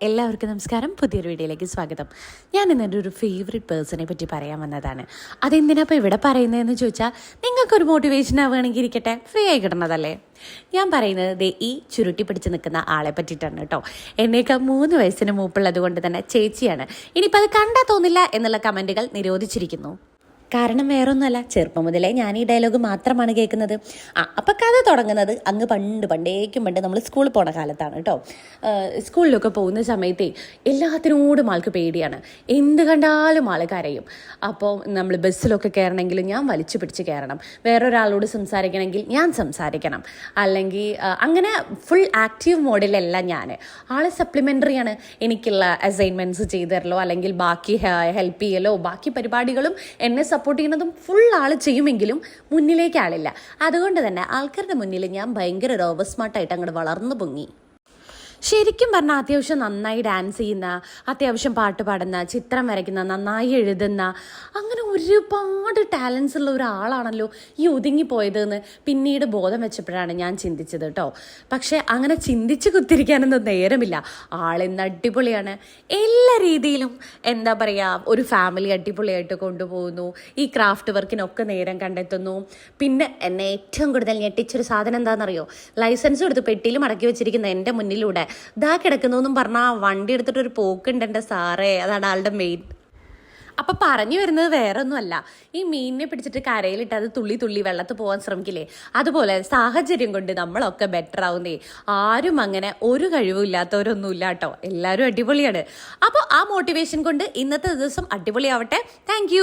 എല്ലാവർക്കും നമസ്കാരം. പുതിയൊരു വീഡിയോയിലേക്ക് സ്വാഗതം. ഞാൻ ഇന്നെൻ്റെ ഒരു ഫേവറേറ്റ് പേഴ്സണെ പറ്റി പറയാൻ വന്നതാണ്. അതെന്തിനാ ഇപ്പോൾ ഇവിടെ പറയുന്നതെന്ന് ചോദിച്ചാൽ, നിങ്ങൾക്കൊരു മോട്ടിവേഷൻ ആവുകയാണെങ്കിൽ ഇരിക്കട്ടെ, ഫ്രീ ആയി കിടന്നതല്ലേ. ഞാൻ പറയുന്നത് ദേ ഈ ചുരുട്ടി പിടിച്ച് നിൽക്കുന്ന ആളെ പറ്റിയിട്ടാണ് കേട്ടോ. എന്നേക്കാൾ 3 വയസ്സിന് മൂപ്പുള്ളത് കൊണ്ട് തന്നെ ചേച്ചിയാണ്. ഇനിയിപ്പോൾ അത് കണ്ടാൽ തോന്നില്ല എന്നുള്ള കമൻറ്റുകൾ നിരോധിച്ചിരിക്കുന്നു. കാരണം വേറൊന്നുമല്ല, ചെറുപ്പം മുതലേ ഞാൻ ഈ ഡയലോഗ് മാത്രമാണ് കേൾക്കുന്നത്. അപ്പം കഥ തുടങ്ങുന്നത് അങ്ങ് പണ്ടേക്കും നമ്മൾ സ്കൂളിൽ പോണ കാലത്താണ് കേട്ടോ. സ്കൂളിലൊക്കെ പോകുന്ന സമയത്തേ എല്ലാത്തിനോടും ആൾക്ക് പേടിയാണ്. എന്ത് കണ്ടാലും ആൾ കരയും. അപ്പോൾ നമ്മൾ ബസ്സിലൊക്കെ കയറണമെങ്കിൽ ഞാൻ വലിച്ചു പിടിച്ച് കയറണം, വേറൊരാളോട് സംസാരിക്കണമെങ്കിൽ ഞാൻ സംസാരിക്കണം, അല്ലെങ്കിൽ അങ്ങനെ ഫുൾ ആക്റ്റീവ് മോഡിലല്ല ഞാൻ. ആൾ സപ്ലിമെൻ്ററിയാണ്. എനിക്കുള്ള അസൈൻമെൻറ്റ്സ് ചെയ്തു തരലോ അല്ലെങ്കിൽ ബാക്കി ഹെൽപ്പ് ചെയ്യലോ ബാക്കി പരിപാടികളും എന്നെ സപ്പോർട്ട് ചെയ്യുന്നതും ഫുൾ ആൾ ചെയ്യുമെങ്കിലും മുന്നിലേക്ക് ആളില്ല. അതുകൊണ്ട് തന്നെ ആൾക്കാരുടെ മുന്നിൽ ഞാൻ ഭയങ്കര റോബർ സ്മാർട്ടായിട്ട് അങ്ങോട്ട് വളർന്നു പൊങ്ങി. ശരിക്കും പറഞ്ഞാൽ അത്യാവശ്യം നന്നായി ഡാൻസ് ചെയ്യുന്ന, അത്യാവശ്യം പാട്ട് പാടുന്ന, ചിത്രം വരയ്ക്കുന്ന, നന്നായി എഴുതുന്ന, അങ്ങനെ ഒരുപാട് ടാലൻസ് ഉള്ള ഒരാളാണല്ലോ ഈ ഒതുങ്ങിപ്പോയതെന്ന് പിന്നീട് ബോധം വെച്ചപ്പോഴാണ് ഞാൻ ചിന്തിച്ചത് കേട്ടോ. പക്ഷേ അങ്ങനെ ചിന്തിച്ച് കുത്തിരിക്കാനൊന്നും നേരമില്ല. ആളിന്ന് അടിപൊളിയാണ്. എല്ലാ രീതിയിലും എന്താ പറയുക, ഒരു ഫാമിലി അടിപൊളിയായിട്ട് കൊണ്ടുപോകുന്നു. ഈ ക്രാഫ്റ്റ് വർക്കിനൊക്കെ നേരം കണ്ടെത്തുന്നു. പിന്നെ എന്നെ ഏറ്റവും കൂടുതൽ ഞെട്ടിച്ചൊരു സാധനം എന്താണെന്നറിയോ, ലൈസൻസ് എടുത്ത് പെട്ടിയിൽ മടക്കി വെച്ചിരിക്കുന്ന എൻ്റെ മുന്നിലൂടെ ഇതാ കിടക്കുന്നു പറഞ്ഞാൽ വണ്ടി എടുത്തിട്ടൊരു പോക്കുണ്ട് എൻ്റെ സാറേ. അതാണ് ആളുടെ മെയിൻ. അപ്പം പറഞ്ഞു വരുന്നത് വേറെ ഒന്നുമല്ല, ഈ മീനിനെ പിടിച്ചിട്ട് കരയിലിട്ട് അത് തുള്ളി തുള്ളി വെള്ളത്തിൽ പോകാൻ ശ്രമിക്കില്ലേ, അതുപോലെ സാഹചര്യം കൊണ്ട് നമ്മളൊക്കെ ബെറ്റർ ആവുന്നേ. ആരും അങ്ങനെ ഒരു കഴിവും ഇല്ലാത്തവരൊന്നുമില്ല കേട്ടോ. എല്ലാവരും അടിപൊളിയാണ്. അപ്പോൾ ആ മോട്ടിവേഷൻ കൊണ്ട് ഇന്നത്തെ ദിവസം അടിപൊളിയാവട്ടെ. താങ്ക്